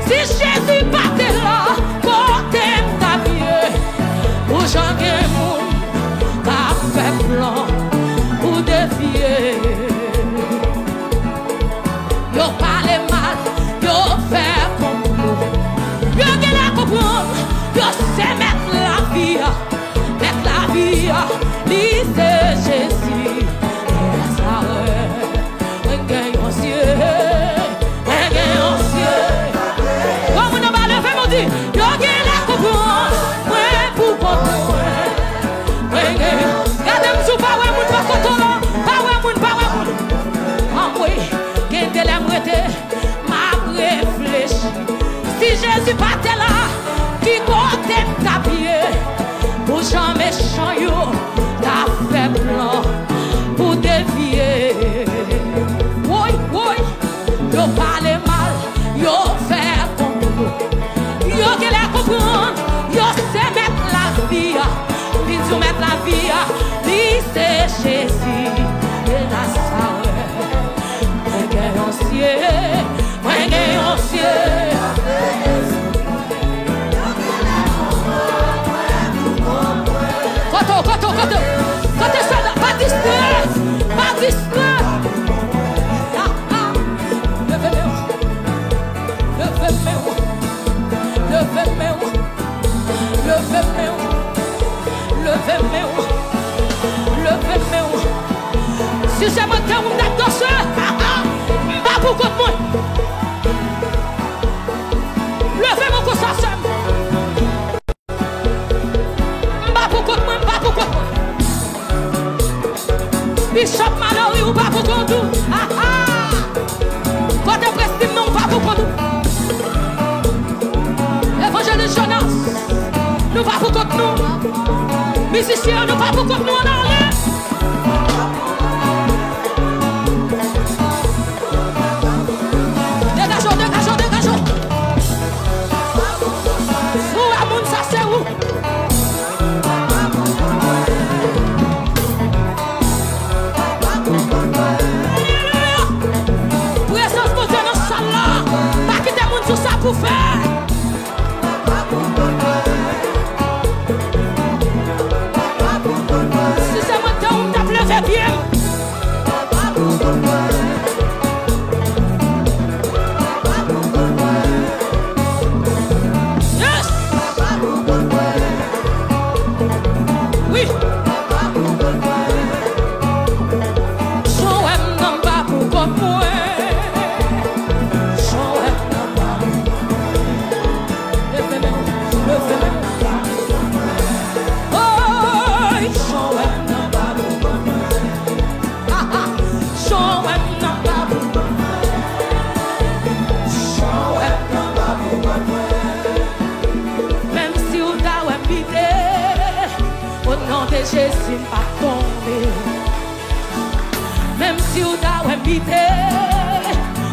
Si Jésus partait là, côté ta vie, pour changer le monde, qu'a fait plan pour défier. Yo parle mal, yo fait comme nous. Yo qui la comprendre, yo sait mettre la vie, lycée Jésus. Et ça, ouais, gagne au ciel, gagne au ciel. Comme on va le faire, on dit, yo qui la comprendre, ouais, pour comprendre. Regardez-moi sous pas ouais, moun pas content, pas ouais, moun. Ah oui, qui te l'a m'arrêté, m'a réfléchi. Si Jésus partait là, qui côté ta pied, pour jamais changer, t'as fait plan pour dévier. Oui, yo parle mal, yo fait comme nous. Yo qui la comprendre, yo sait mettre la vie, puis tu mettre la vie, lui c'est Jésus. Et la salle, moi gagne au ciel, moi gagne au ciel. Koto ça, pas distrait, pas distrait. Levez-moi. Si c'est mon temps, on a dansé, pas pour contre moi. Levez-moi comme ça, pas pour contre moi, pas pour contre moi. Bishop Mallory ou pas pour contre nous. Côté Prestige, non, pas pour contre nous. Évangéliste Jonas, nous pas pour contre nous. Musiciens, nous pas pour contre nous en l'air. Dégageons. Où à moun ça c'est où? Présence montée dans la salle là. Pas quitter moun sur ça pour faire. Si c'est mon temps, on tape le bien. Yes! Oui! Jésus pas tombé. Même si on t'a invité,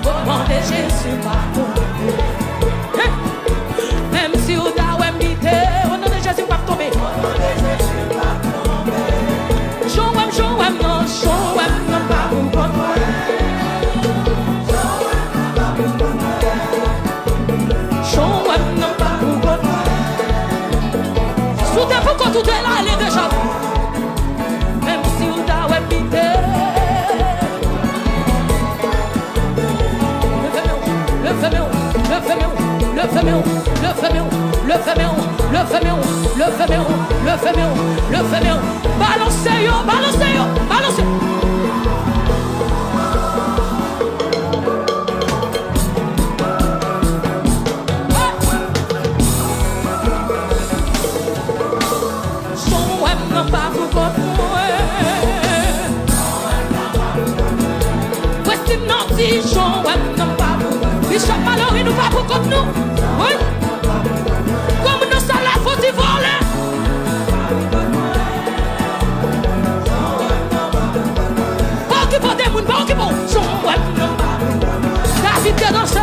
au nom de Jésus pas tombé. Même si on t'a invité, au nom de Jésus pas tombé. Joëm, non, pas pour moi. Joëm, non, pas pour moi. Soudain, pourquoi tout est là, elle est déjà. Le fameux. Balancez-yo. Voici Son web non pas pour. Bishop Mallory nous pas pour contre nous. Oui. Comme nous sommes là, faut y voler. Pas qui pour des mouns, pas qui pour. Son web non pas pour. David est dans ce.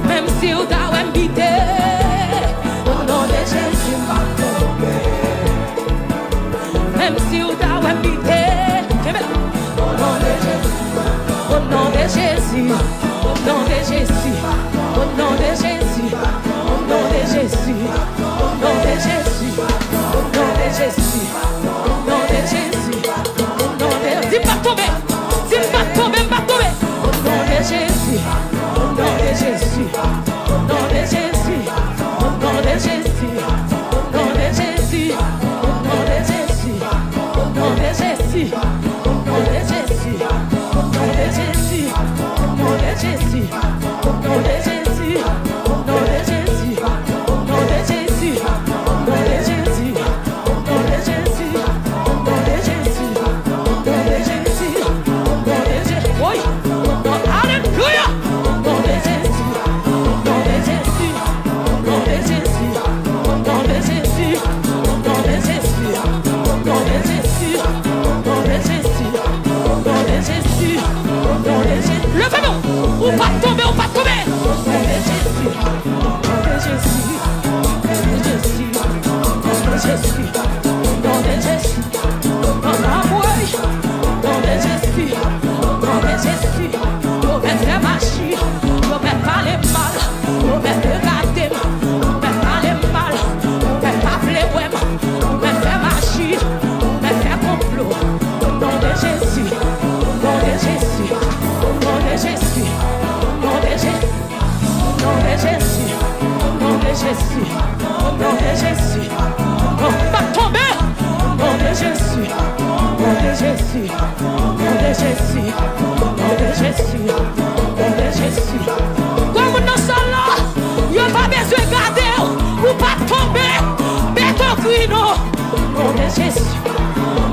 Même si on t'a invité, au nom de Jésus, même si on t'a invité, au nom de Jésus, au nom de Jésus, au nom de Jésus, au nom de Jésus, au nom de Jésus, au nom de Jésus, au nom de Jésus, au nom de Jésus, au nom de dis pas tomber, dis pas tomber, pas tomber, au nom de Jésus, au nom de Jésus, au nom de Jésus, au nom de Jésus, au nom de Jésus, au nom de Jésus, au nom de Jésus, au nom de Jésus, au nom de Jésus, au nom de Jésus, au nom de Jésus, au nom de Jésus, au nom de Jésus, au nom de Jésus, au nom de Jésus, au nom de Jésus, au nom de Jésus, au nom de Jésus, oui, au nom, alléluia, au nom de Jésus, au nom de Jésus, au nom de Jésus, au nom de Jésus, au nom de Jésus, au nom de Jésus, au nom de Jésus, au nom de Jésus, au nom de Jésus, levez-nous, ou pas tomber, ou pas tomber, au nom de Jésus, au nom de Jésus, au nom de Jésus, au nom de Jésus, au nom de Jésus, au nom d'amour, au nom de Jésus, au nom de Jésus, au vais faire marcher, au vais parler mal, au vais regarder, au vais parler mal, au vais parler ouais, au vais faire marcher, au vais faire complot, au nom de Jésus, au nom de Jésus, au nom de Jésus, au nom de Jésus, au nom de Jésus, au nom de Jésus, au nom de Jésus, on va tomber, au nom de Jésus, au nom de Jésus, au nom de Jésus, au nom de Jésus, au nom de Jésus. Comme nous sommes là, il n'y a pas besoin de garder, ou pas tomber, mais ton cri non, au nom de Jésus, au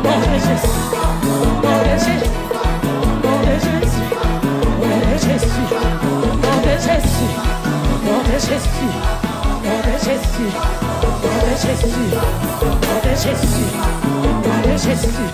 nom de Jésus, au nom de Jésus, au nom de Jésus, au nom de Jésus, au nom de Jésus, au nom de Jésus, au nom de Jésus, au nom de Jésus, au nom de Jésus, au nom de Jésus.